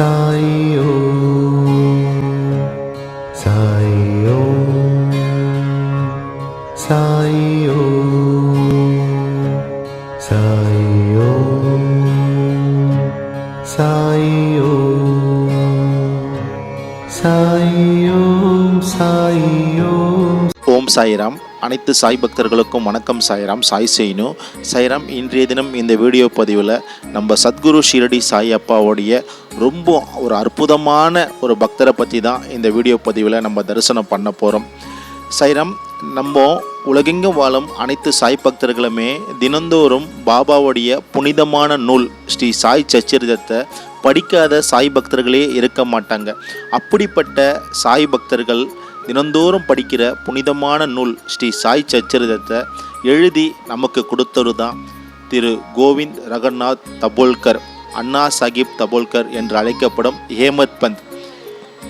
சாய் ஓம் சாய் ஓம் சாய் ஓம் சாய் ஓம் சாய் ஓம் சாய் ஓம் சாய் ஓம். ஓம் சாய்ராம். அனைத்து சாய் பக்தர்களுக்கும் வணக்கம். சாய்ராம், சாய் செய்னு சாய்ராம். இன்றைய தினம் இந்த வீடியோ பதிவில் நம்ம சத்குரு ஷீரடி சாய் அப்பாவுடைய ரொம்ப ஒரு அற்புதமான ஒரு பக்தரை பற்றி தான் இந்த வீடியோ பதிவில் நம்ம தரிசனம் பண்ண போகிறோம். சாய்ராம், நம்ம உலகெங்கும் வாழும் அனைத்து சாய் பக்தர்களுமே தினந்தோறும் பாபாவுடைய புனிதமான நூல் ஸ்ரீ சாய் சச்சரிதத்தை படிக்காத சாய் பக்தர்களே இருக்க மாட்டாங்க. அப்படிப்பட்ட சாய் பக்தர்கள் தினந்தோறும் படிக்கிற புனிதமான நூல் ஸ்ரீ சாய் சச்சரிதத்தை எழுதி நமக்கு கொடுத்தவர் தான் திரு கோவிந்த் ரகநாத் தபோல்கர், அண்ணா சாஹிப் தபோல்கர் என்று அழைக்கப்படும் ஹேமத் பந்த்.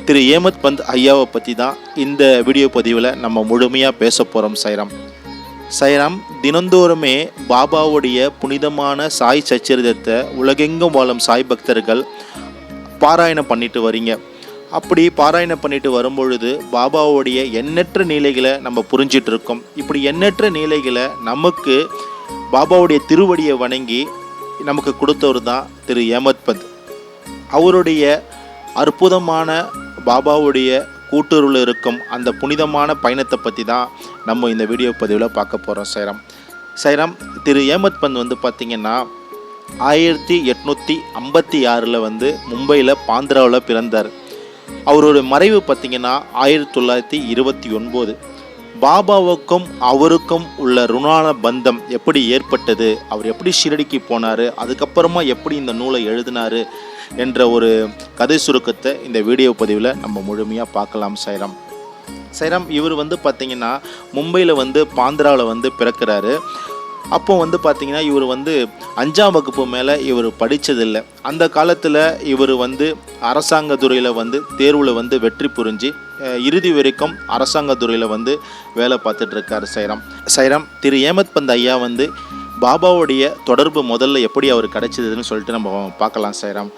திரு ஹேமத் பந்த் ஐயாவை பற்றி தான் இந்த வீடியோ பதிவில் நம்ம முழுமையாக பேச போகிறோம். சாய்ராம், தினந்தோறுமே பாபாவுடைய புனிதமான சாய் சச்சரிதத்தை உலகெங்கும் வாழும் சாய் பக்தர்கள் பாராயணம் பண்ணிட்டு வரீங்க. அப்படி பாராயணம் பண்ணிட்டு வரும்பொழுது பாபாவுடைய எண்ணற்ற நீலைகளை நம்ம புரிஞ்சிட்டு இருக்கோம். இப்படி எண்ணற்ற நீலைகளை நமக்கு பாபாவுடைய திருவடியை வணங்கி நமக்கு கொடுத்தவர் தான் திரு ஹேமத் பந்த். அவருடைய அற்புதமான பாபாவுடைய கூட்டுறவில் இருக்கும் அந்த புனிதமான பயணத்தை பற்றி தான் நம்ம இந்த வீடியோ பதிவில் பார்க்க போகிறோம். சாய்ராம், திரு ஹேமத் பந்த் பார்த்திங்கன்னா 1856 மும்பையில் பாந்திராவில் பிறந்தார். அவரோட மறைவு பார்த்திங்கன்னா 1929. பாபாவுக்கும் அவருக்கும் உள்ள ருணான பந்தம் எப்படி ஏற்பட்டது, அவர் எப்படி ஷிரடிக்கு போனார், அதுக்கப்புறமா எப்படி இந்த நூலை எழுதினார் என்ற ஒரு கதை சுருக்கத்தை இந்த வீடியோ பதிவில் நம்ம முழுமையாக பார்க்கலாம். சாய்ராம், இவர் பார்த்திங்கன்னா மும்பையில் பாந்திராவில் பிறக்கிறாரு. அப்போ பார்த்திங்கன்னா இவர் 5ஆம் வகுப்பு மேலே இவர் படித்ததில்லை. அந்த காலத்தில் இவர் அரசாங்க துறையில் தேர்வில் வெற்றி புரிஞ்சு இறுதி வரைக்கும் அரசாங்க துறையில் வேலை பார்த்துட்ருக்கார். சாய்ராம், திரு ஹேமத் பந்த் ஐயா பாபாவுடைய தொடர்பு முதல்ல எப்படி அவர் கிடைச்சதுன்னு சொல்லிட்டு நம்ம பார்க்கலாம். சாய்ராம்,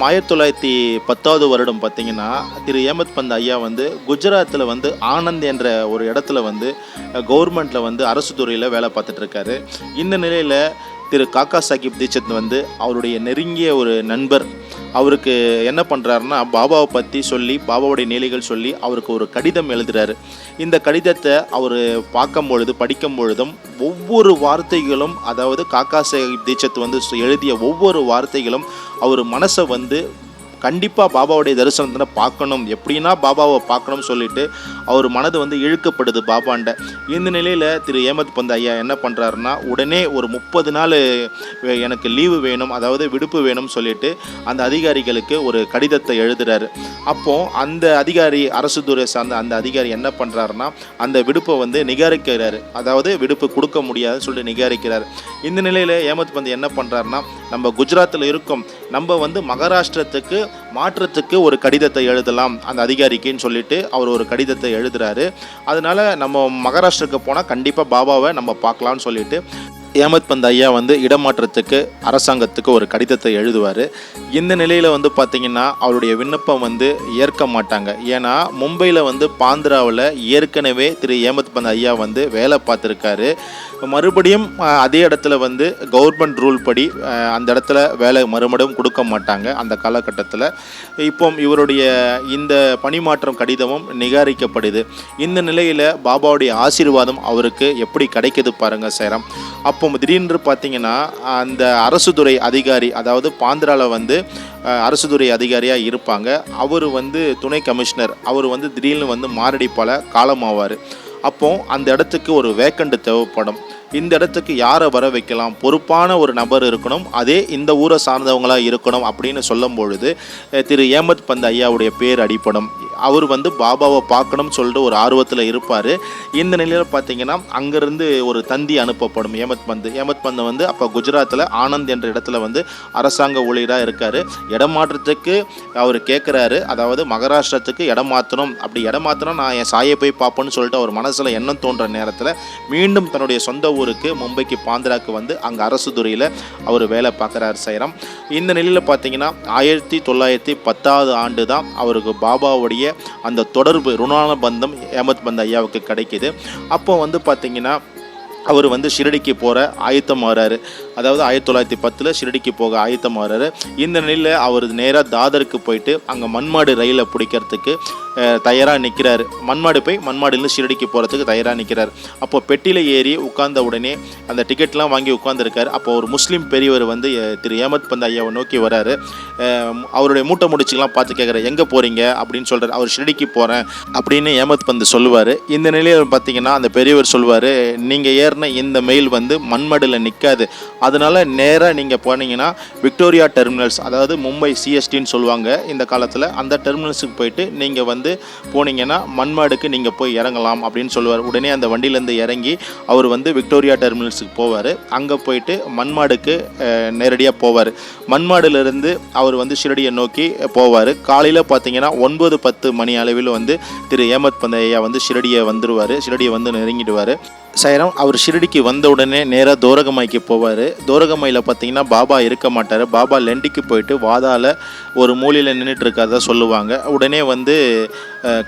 1910 வருடம் பார்த்திங்கன்னா திரு ஹேமத் பந்த் ஐயா குஜராத்தில் ஆனந்த் என்ற ஒரு இடத்துல கவர்மெண்ட்டில் அரசு துறையில் வேலை பார்த்துட்ருக்காரு. இந்த நிலையில் திரு காக்கா சாஹிப் தீட்சித் அவருடைய நெருங்கிய ஒரு நண்பர் அவருக்கு என்ன பண்ணுறாருன்னா பாபாவை பற்றி சொல்லி பாபாவுடைய நிலைகள் சொல்லி அவருக்கு ஒரு கடிதம் எழுதுகிறாரு. இந்த கடிதத்தை அவர் படிக்கும் பொழுதும் ஒவ்வொரு வார்த்தைகளும், அதாவது காக்கா சாஹிப் தீட்சித் எழுதிய ஒவ்வொரு வார்த்தைகளும் அவர் மனசை கண்டிப்பாக பாபாவுடைய தரிசனத்தை பார்க்கணும், எப்படின்னா பாபாவை பார்க்கணும்னு சொல்லிட்டு அவர் மனது இழுக்கப்படுது பாபாண்ட. இந்த நிலையில் திரு ஹேமத் பந்த் ஐயா என்ன பண்ணுறாருன்னா உடனே ஒரு 30 நாள் எனக்கு லீவு வேணும், அதாவது விடுப்பு வேணும்னு சொல்லிட்டு அந்த அதிகாரிகளுக்கு ஒரு கடிதத்தை எழுதுகிறாரு. அப்போது அந்த அதிகாரி, அரசு துறை சார்ந்த அந்த அதிகாரி என்ன பண்ணுறாருன்னா அந்த விடுப்பை நிகாரிக்கிறாரு, அதாவது விடுப்பு கொடுக்க முடியாதுன்னு சொல்லிட்டு நிகாரிக்கிறார். இந்த நிலையில் ஹேமத் பந்த் என்ன பண்ணுறாருன்னா நம்ம குஜராத்தில் இருக்கோம், நம்ம மகாராஷ்டிரத்துக்கு மாற்றத்துக்கு ஒரு கடிதத்தை எழுதலாம் அந்த அதிகாரிக்குன்னு சொல்லிட்டு அவர் ஒரு கடிதத்தை எழுதுறாரு. அதனால நம்ம மகாராஷ்டிராவுக்கு போனால் கண்டிப்பாக பாபாவை நம்ம பார்க்கலாம்னு சொல்லிட்டு ஹேமத் பந்த் ஐயா இடமாற்றத்துக்கு அரசாங்கத்துக்கு ஒரு கடிதத்தை எழுதுவார். இந்த நிலையில் பார்த்திங்கன்னா அவருடைய விண்ணப்பம் ஏற்க மாட்டாங்க. ஏன்னா மும்பையில் பாந்திராவில் ஏற்கனவே திரு ஹேமத் பந்த் ஐயா வேலை பார்த்துருக்காரு. மறுபடியும் அதே இடத்துல கவர்மெண்ட் ரூல் படி அந்த இடத்துல வேலை மறுபடியும் கொடுக்க மாட்டாங்க அந்த காலகட்டத்தில். இப்போ இவருடைய இந்த பணிமாற்றம் கடிதமும் நிகாரிக்கப்படுது. இந்த நிலையில் பாபாவுடைய ஆசீர்வாதம் அவருக்கு எப்படி கிடைக்கிது பாருங்கள். சாய்ராம், அப்போ திடீர்னு பார்த்திங்கன்னா அந்த அரசு துறை அதிகாரி, அதாவது பாந்திராவில் அரசு துறை அதிகாரியாக இருப்பாங்க, அவர் துணை கமிஷனர், அவர் திடீர்னு மாரடைப்பால் காலமாவார். அப்போது அந்த இடத்துக்கு ஒரு வேக்கண்ட் தேவைப்படும். இந்த இடத்துக்கு யாரை வர வைக்கலாம், பொறுப்பான ஒரு நபர் இருக்கணும், அதே இந்த ஊரை சார்ந்தவங்களாக இருக்கணும் அப்படின்னு சொல்லும் பொழுது திரு ஹேமத் பந்த் ஐயாவுடைய பேர் அடிப்படும். அவர் பாபாவை பார்க்கணும்னு சொல்லிட்டு ஒரு ஆர்வத்தில் இருப்பார். இந்த நிலையில் பார்த்திங்கன்னா அங்கேருந்து ஒரு தந்தி அனுப்பப்படும் ஹேமத் பந்த் அப்போ குஜராத்தில் ஆனந்த் என்ற இடத்துல அரசாங்க ஊழியராக இருக்கார். இடமாற்றத்துக்கு அவர் கேட்குறாரு, அதாவது மகாராஷ்டிரத்துக்கு இடம் மாற்றணும், அப்படி இடம் மாற்றினா நான் என் சாயை போய் பார்ப்பேன்னு சொல்லிட்டு அவர் மனசில் எண்ணம் தோன்ற நேரத்தில் மீண்டும் தன்னுடைய சொந்த ஊருக்கு மும்பைக்கு பாந்திராக்கு வந்து அங்கே அரசு துறையில் அவர் வேலை பார்க்குறாரு சைராம். இந்த நிலையில் பார்த்தீங்கன்னா 1910 ஆண்டு தான் அவருக்கு பாபாவுடைய அந்த தொடர்பு ருணான பந்தம் அஹமத் பந்த் ஐயாவுக்கு கிடைக்கிது. அப்போ வந்து பார்த்திங்கன்னா அவர் வந்து ஷிரடிக்கு போகிற ஆயத்தம் ஆகிறாரு. அதாவது 1910 ஷிரடிக்கு போக ஆயத்தம் ஆகிறாரு. இந்த நிலையில் அவர் நேராக தாதருக்கு போயிட்டு அங்கே மண்மாடு ரயிலை பிடிக்கிறதுக்கு தயாராக நிற்கிறாரு. மண்மாடு போய் மண்மாடிலேருந்து ஷிரடிக்கு போகிறதுக்கு தயாராக நிற்கிறார். அப்போ பெட்டியில் ஏறி உட்கார்ந்த உடனே அந்த டிக்கெட்லாம் வாங்கி உட்காந்துருக்காரு. அப்போ ஒரு முஸ்லீம் பெரியவர் வந்து திரு அஹமத் பந்த் ஐயாவை நோக்கி வராரு. அவருடைய மூட்டை முடிச்சுக்கெல்லாம் பார்த்து கேட்குறாரு, எங்கே போகிறீங்க அப்படின்னு சொல்கிறார். அவர் ஷிரடிக்கு போகிறேன் அப்படின்னு அஹமத் பந்த் சொல்லுவார். இந்த நிலையில் பார்த்தீங்கன்னா அந்த பெரியவர் சொல்லுவார், நீங்கள் ஏறின இந்த மெயில் வந்து மண்மாடியில் நிற்காது, அதனால் நேராக நீங்கள் போனீங்கன்னா விக்டோரியா டெர்மினல்ஸ், அதாவது மும்பை சிஎஸ்டின்னு சொல்லுவாங்க இந்த காலத்தில், அந்த டெர்மினல்ஸுக்கு போயிட்டு நீங்கள் வந்து போனீங்கன்னா மண்மாடுக்கு நீங்கள் போய் இறங்கலாம் அப்படின்னு சொல்லுவார். உடனே அந்த வண்டியிலேருந்து இறங்கி அவர் வந்து விக்டோரியா டெர்மினல்ஸுக்கு போவார். அங்கே போயிட்டு மண்மாடுக்கு நேரடியாக போவார். மண்மாடிலிருந்து அவர் வந்து ஷிரடியை நோக்கி போவார். காலையில் பார்த்தீங்கன்னா 9-10 மணி அளவில் வந்து திரு அஹமத் பந்த் ஐயா வந்து ஷிரடியை வந்து நெருங்கிடுவார். சைராம் அவர் ஷிரடிக்கு வந்த உடனே நேராக தோரகமாய்க்கு போவார். தோரகமாயில் பார்த்தீங்கன்னா பாபா இருக்க மாட்டார். பாபா லெண்டிக்கு போயிட்டு வாதாவில் ஒரு மூலையில் நின்றுட்டு இருக்காத சொல்லுவாங்க. உடனே வந்து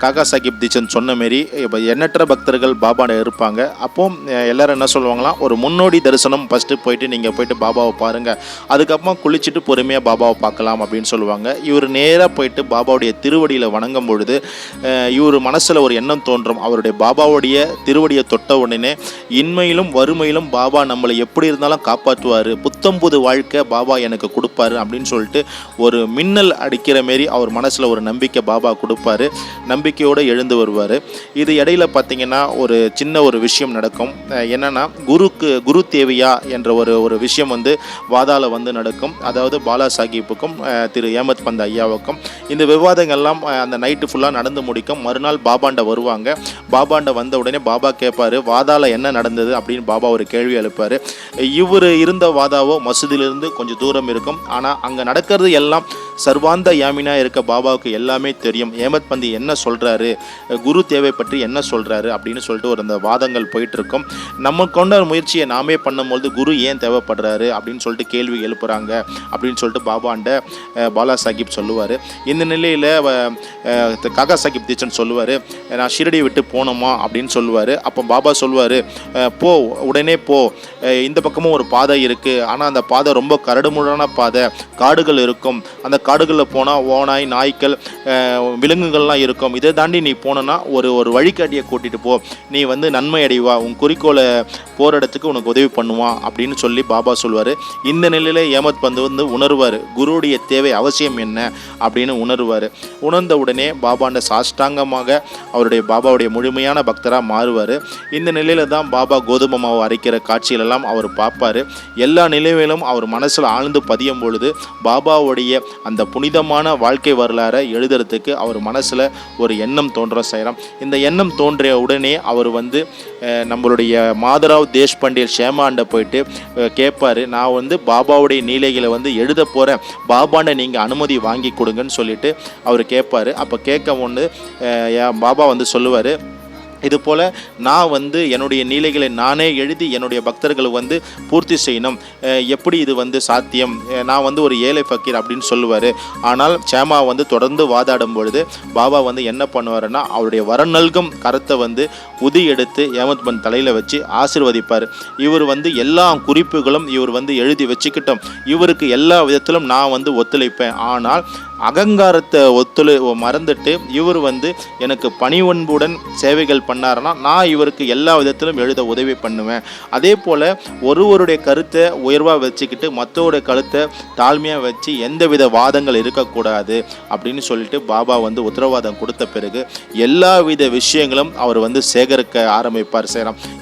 காக்கா சாஹிப் தீட்சத் சொன்ன மாரி இப்போ எண்ணற்ற பக்தர்கள் பாபாட இருப்பாங்க. அப்போ எல்லோரும் என்ன சொல்லுவாங்களாம், ஒரு முன்னோடி தரிசனம் ஃபஸ்ட்டு போயிட்டு நீங்கள் போயிட்டு பாபாவை பாருங்கள், அதுக்கப்புறம் குளிச்சுட்டு பொறுமையாக பாபாவை பார்க்கலாம் அப்படின்னு சொல்லுவாங்க. இவர் நேராக போயிட்டு பாபாவுடைய திருவடியில் வணங்கும் பொழுது இவர் மனசில் ஒரு எண்ணம் தோன்றும். அவருடைய பாபாவுடைய திருவடியை தொட்ட உடனே இன்மையிலும் வறுமையிலும் பாபா நம்மளை எப்படி இருந்தாலும் காப்பாற்றுவார், புத்தம்புது வாழ்க்கை பாபா எனக்கு கொடுப்பாரு அப்படின்னு சொல்லிட்டு ஒரு மின்னல் அடிக்கிற மாரி அவர் மனசில் ஒரு நம்பிக்கை பாபா கொடுப்பாரு. நம்பிக்கையோடு எழுந்து வருவார். இது இடையில பார்த்தீங்கன்னா ஒரு சின்ன ஒரு விஷயம் நடக்கும். என்னென்னா குரு தேவையா என்ற ஒரு விஷயம் வந்து வாதால வந்து நடக்கும். அதாவது பாலா சாஹிப்புக்கும் திரு அஹமத் பந்த் ஐயாவுக்கும் இந்த விவாதங்கள்லாம் அந்த நைட்டு ஃபுல்லாக நடந்து முடிக்கும். மறுநாள் பாபாண்ட வருவாங்க. பாபாண்ட வந்த உடனே பாபா கேட்பார், வாதால என்ன நடந்தது அப்படின்னு பாபா ஒரு கேள்வி எழுப்பார். இவர் இருந்த வாதாவோ மசூதியிலிருந்து கொஞ்சம் தூரம் இருக்கும். ஆனால் அங்கே நடக்கிறது எல்லாம் சர்வாந்த யாமினா இருக்க பாபாவுக்கு எல்லாமே தெரியும். அஹமத் பந்த் என்ன சொல்கிறாரு, குரு தேவை பற்றி என்ன சொல்கிறாரு அப்படின்னு சொல்லிட்டு ஒரு அந்த வாதங்கள் போயிட்டுருக்கும். நம்ம கொண்ட முயற்சியை நாமே பண்ணும்போது குரு ஏன் தேவைப்படுறாரு அப்படின்னு சொல்லிட்டு கேள்வி எழுப்புறாங்க அப்படின்னு சொல்லிட்டு பாபாண்ட பாலா சாஹிப் சொல்லுவார். இந்த நிலையில் காக்கா சாஹிப் தீட்சத் சொல்லுவார், நான் ஷிரடியை விட்டு போனோமா அப்படின்னு சொல்லுவார். அப்போ பாபா சொல்லுவார், போ, உடனே போ, இந்த பக்கமும் ஒரு பாதை இருக்குது, ஆனால் அந்த பாதை ரொம்ப கரடுமுரடான பாதை, காடுகள் இருக்கும், அந்த காடுகளில் போனால் ஓனாய் நாய்க்கள் விலங்குகள்லாம் இருக்கும், இதை தாண்டி நீ போனோன்னா ஒரு வழிகாட்டியை கூட்டிகிட்டு போ, நீ வந்து நன்மை அடைவா, உன் குறிக்கோளை போகிற இடத்துக்கு உனக்கு உதவி பண்ணுவான் அப்படின்னு சொல்லி பாபா சொல்வார். இந்த நிலையில் அஹமத் பந்த் வந்து உணர்வார், குருவுடைய தேவை அவசியம் என்ன அப்படின்னு உணர்வார். உணர்ந்த உடனே பாபாண்ட சாஷ்டாங்கமாக அவருடைய பாபாவுடைய முழுமையான பக்தராக மாறுவார். இந்த நிலையில் தான் பாபா கோதுமை மாவு அரைக்கிற காட்சிகளெல்லாம் அவர் பார்ப்பார். எல்லா நிலையிலும் அவர் மனசில் ஆழ்ந்து பதியும் பொழுது பாபாவுடைய அந்த புனிதமான வாழ்க்கை வரலாறை எழுதுறதுக்கு அவர் மனசில் ஒரு எண்ணம் தோன்ற செய்கிறான். இந்த எண்ணம் தோன்றிய உடனே அவர் வந்து நம்மளுடைய மாதராவ் தேஷ்பாண்டே ஷேமாண்ட போயிட்டு கேட்பார், நான் வந்து பாபாவுடைய நீலைகளை வந்து எழுத போகிறேன், பாபாண்ட நீங்கள் அனுமதி வாங்கி கொடுங்கன்னு சொல்லிட்டு அவர் கேட்பார். அப்போ கேட்க ஒன்று பாபா வந்து சொல்லுவார், இது போல் நான் வந்து என்னுடைய நீலைகளை நானே எழுதி என்னுடைய பக்தர்களுக்கு வந்து பூர்த்தி செய்யணும், எப்படி இது வந்து சாத்தியம், நான் வந்து ஒரு ஏழை ஃபக்கீர் அப்படின்னு சொல்லுவார். ஆனால் சேமா வந்து தொடர்ந்து வாதாடும் பொழுது பாபா வந்து என்ன பண்ணுவாருன்னா அவருடைய வரநல்கும் கருத்தை வந்து உதி எடுத்து அஹமத் பந்த் தலையில் வச்சு ஆசீர்வதிப்பார். இவர் வந்து எல்லா குறிப்புகளும் இவர் வந்து எழுதி வச்சுக்கிட்டோம், இவருக்கு எல்லா விதத்திலும் நான் வந்து ஒத்துழைப்பேன், ஆனால் அகங்காரத்தை மறந்துட்டு இவர் வந்து எனக்கு பணிவன்புடன் சேவைகள் பண்ணாருன்னா நான் இவருக்கு எல்லா விதத்திலும் எழுத உதவி பண்ணுவேன். அதே போல் ஒருவருடைய கருத்தை உயர்வாக வச்சுக்கிட்டு மற்றவருடைய கருத்தை தாழ்மையாக வச்சு எந்தவித வாதங்கள் இருக்கக்கூடாது அப்படின்னு சொல்லிட்டு பாபா வந்து உத்தரவாதம் கொடுத்த பிறகு எல்லா வித விஷயங்களும் அவர் வந்து சேகரிக்க ஆரம்பிப்பார்.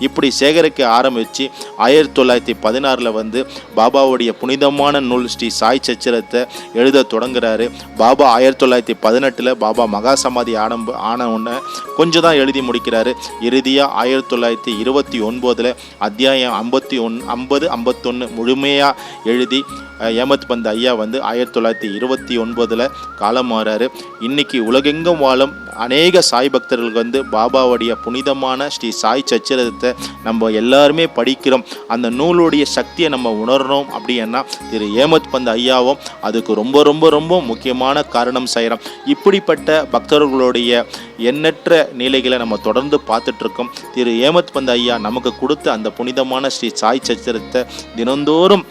இப்படி சேகரிக்க ஆரம்பித்து 1916 வந்து பாபாவுடைய புனிதமான நூல் ஸ்ரீ சாய் சச்சரத்தை எழுத தொடங்குறாரு. பாபா 1918 பாபா மகா சமாதி ஆன உடனே கொஞ்சம் தான் எழுதி முடிக்கிறாரு. இறுதியாக 1929 அத்தியாயம் 50-51 முழுமையாக எழுதி அஹமத் பந்த் ஐயா வந்து 1929 காலமாறாரு. இன்னைக்கு உலகெங்கும் வாழும் அநேக சாய் பக்தர்களுக்கு வந்து பாபாவுடைய புனிதமான ஸ்ரீ சாய் சச்சரிதத்தை நம்ம எல்லாருமே படிக்கிறோம். அந்த நூலுடைய சக்தியை நம்ம உணரணும் அப்படின்னா திரு ஏமத் பந்த் ஐயாவும் அதுக்கு ரொம்ப ரொம்ப ரொம்ப முக்கியமான காரணம் செய்கிறோம். இப்படிப்பட்ட பக்தர்களுடைய எண்ணற்ற நிலைகளை நம்ம தொடர்ந்து பார்த்துட்ருக்கோம். திரு ஏமத் பந்த் ஐயா நமக்கு கொடுத்த அந்த புனிதமான ஸ்ரீ சாய் சச்சரித்தை தினந்தோறும்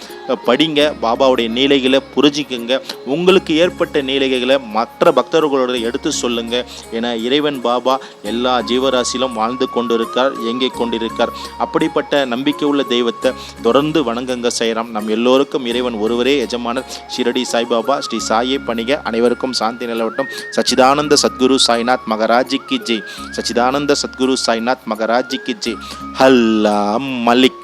படிங்க, பாபாவுடைய நீலைகளை புரிஞ்சிக்குங்க. உங்களுக்கு ஏற்பட்ட நீலைகளை மற்ற பக்தர்களோட எடுத்து சொல்லுங்க. ஏன்னா இறைவன் பாபா எல்லா ஜீவராசிலும் வாழ்ந்து கொண்டிருக்கார், இயங்கிக் கொண்டிருக்கார். அப்படிப்பட்ட நம்பிக்கை உள்ள தெய்வத்தை தொடர்ந்து வணங்குங்க செய்கிறோம். நம் எல்லோருக்கும் இறைவன் ஒருவரே எஜமானர் ஷிரடி சாய்பாபா. ஸ்ரீ சாயை பணிக. அனைவருக்கும் சாந்தி நிலவட்டும். சச்சிதானந்த சத்குரு சாய்நாத் மகாராஜ் கி ஜெய். சச்சிதானந்த சத்குரு சாய்நாத் மகாராஜ் கி ஜெய். ஹல்லா மலிக்.